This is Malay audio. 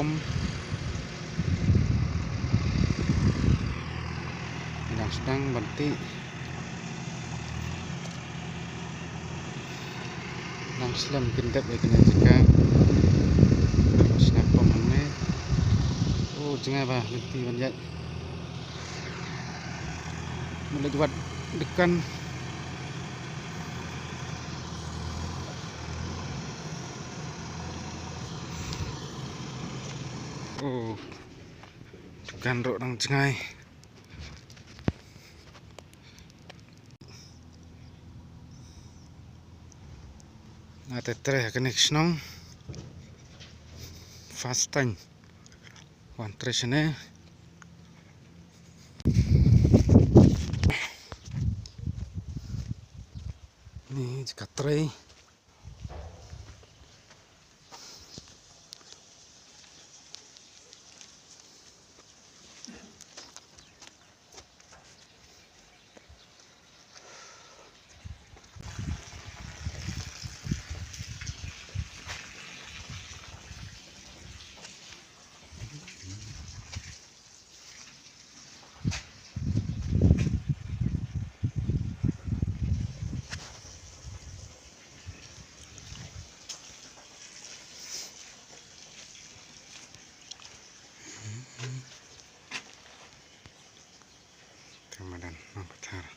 pom sedang berhenti nang selam gendap ya kena jika snap pom ini. Oh jangan bah berhenti banyak mulai buat dekan. Oh kan rok nang cengai na tetre connection fast time one trace ne ni jika tray Ramadan Makassar.